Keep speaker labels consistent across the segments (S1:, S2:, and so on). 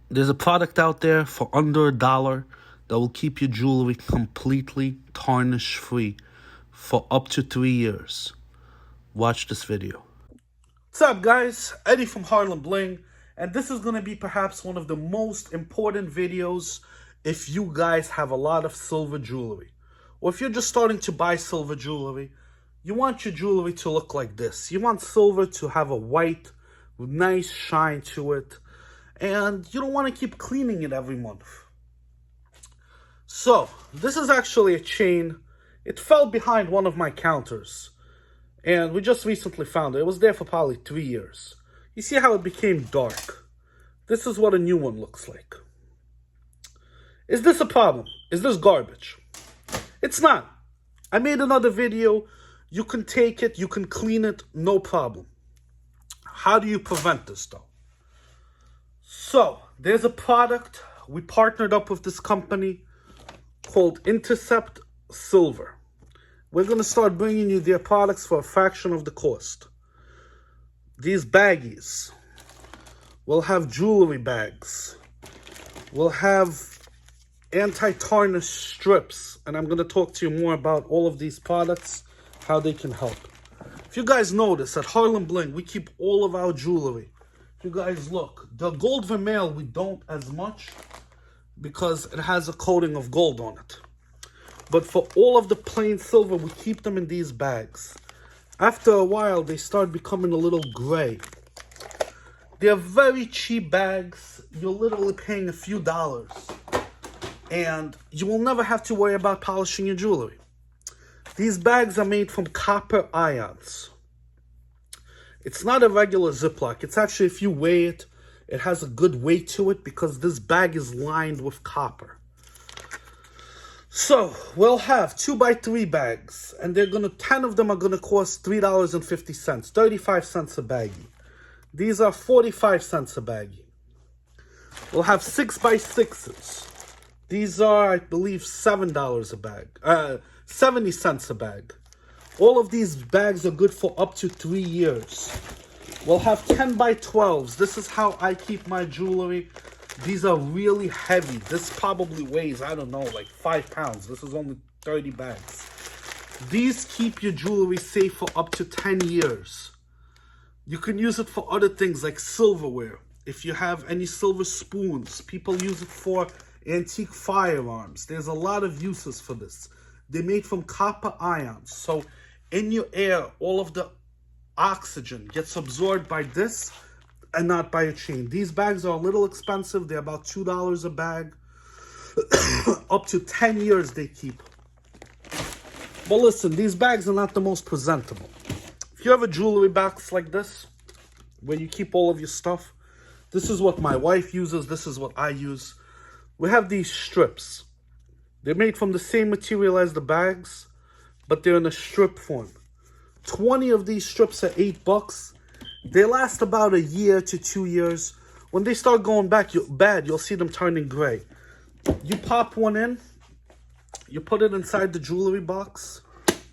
S1: There's a product out there for under $1 that will keep your jewelry completely tarnish free for up to 3 years. Watch this video. What's up, guys? Eddie from Harlembling, and this is going to be perhaps one of the most important videos if you guys have a lot of silver jewelry. Or if you're just starting to buy silver jewelry, you want your jewelry to look like this. You want silver to have a white, nice shine to it. And you don't want to keep cleaning it every month. So, this is actually a chain. It fell behind one of my counters. And we just recently found it. It was there for probably 3 years. You see how it became dark? This is what a new one looks like. Is this a problem? Is this garbage? It's not. I made another video. You can take it, you can clean it, no problem. How do you prevent this though? So, there's a product. We partnered up with this company called Intercept Silver. We're going to start bringing you their products for a fraction of the cost. These baggies. We'll have jewelry bags. We'll have anti-tarnish strips. And I'm going to talk to you more about all of these products, how they can help. If you guys notice, at Harlembling, we keep all of our jewelry. If you guys look, the gold vermeil we don't as much because it has a coating of gold on it. But for all of the plain silver, we keep them in these bags. After a while, they start becoming a little gray. They're very cheap bags. You're literally paying a few dollars. And you will never have to worry about polishing your jewelry. These bags are made from copper ions. It's not a regular Ziploc. It's actually, if you weigh it, it has a good weight to it because this bag is lined with copper. So, we'll have 2x3 bags, and 10 of them are gonna cost $3.50, 35 cents a baggie. These are 45 cents a baggie. We'll have 6x6s. These are, I believe, $7 a bag, 70 cents a bag. All of these bags are good for up to 3 years. We'll have 10x12s. This is how I keep my jewelry. These are really heavy. This probably weighs, I don't know, like 5 pounds. This is only 30 bags. These keep your jewelry safe for up to 10 years. You can use it for other things like silverware. If you have any silver spoons, people use it for antique firearms. There's a lot of uses for this. They're made from copper ions. So in your air, all of the oxygen gets absorbed by this and not by a chain. These bags are a little expensive. They're about $2 a bag. Up to 10 years they keep. But listen, these bags are not the most presentable. If you have a jewelry box like this, where you keep all of your stuff, this is what my wife uses. This is what I use. We have these strips. They're made from the same material as the bags, but they're in a strip form. 20 of these strips are $8. They last about a year to 2 years. When they start going bad, you'll see them turning gray. You pop one in, you put it inside the jewelry box,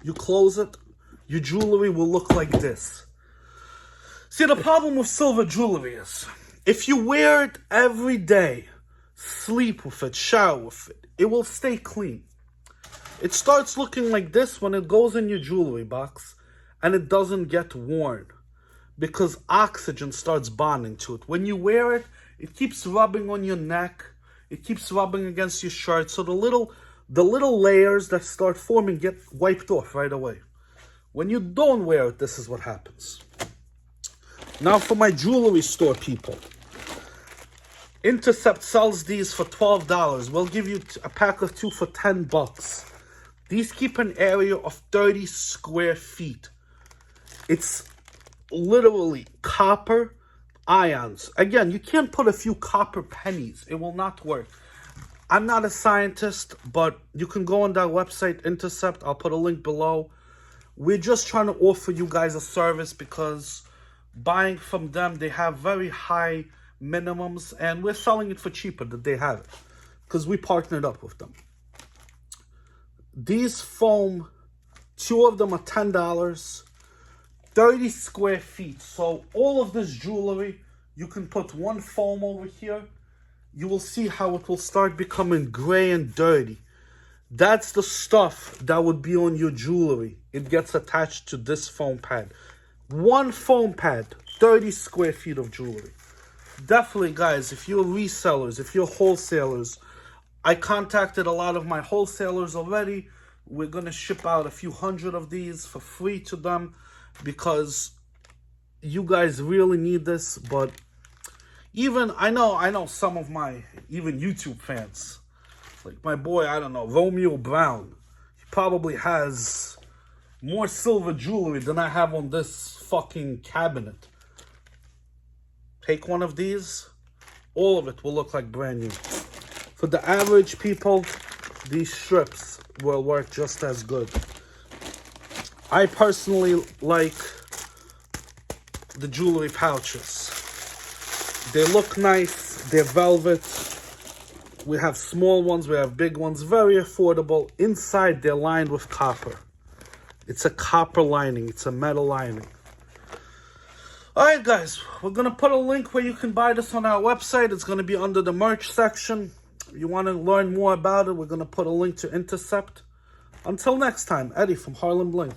S1: you close it, your jewelry will look like this. See, the problem with silver jewelry is, if you wear it every day, sleep with it, shower with it, it will stay clean. It starts looking like this when it goes in your jewelry box and it doesn't get worn because oxygen starts bonding to it. When you wear it, it keeps rubbing on your neck. It keeps rubbing against your shirt. So the little layers that start forming get wiped off right away. When you don't wear it, this is what happens. Now for my jewelry store people. Intercept sells these for $12. We'll give you a pack of 2 for $10. These keep an area of 30 square feet. It's literally copper ions. Again, you can't put a few copper pennies. It will not work. I'm not a scientist, but you can go on that website, Intercept. I'll put a link below. We're just trying to offer you guys a service because buying from them, they have very high minimums, and we're selling it for cheaper than they have it because we partnered up with them. These foam, 2 of them are $10, 30 square feet. So all of this jewelry, you can put one foam over here, you will see how it will start becoming gray and dirty. That's the stuff that would be on your jewelry. It gets attached to this foam pad. One foam pad, 30 square feet of jewelry. Definitely, guys, if you're resellers, if you're wholesalers, I contacted a lot of my wholesalers already. We're going to ship out a few hundred of these for free to them because you guys really need this. But even, I know some of my, even YouTube fans, like my boy, I don't know, Romeo Brown, he probably has more silver jewelry than I have on this fucking cabinet. Take one of these, all of it will look like brand new. For the average people, these strips will work just as good. I personally like the jewelry pouches. They look nice, they're velvet. We have small ones, we have big ones, very affordable. Inside, they're lined with copper. It's a copper lining, it's a metal lining. Alright guys, we're going to put a link where you can buy this on our website. It's going to be under the merch section. If you want to learn more about it, we're going to put a link to Intercept. Until next time, Eddie from Harlembling.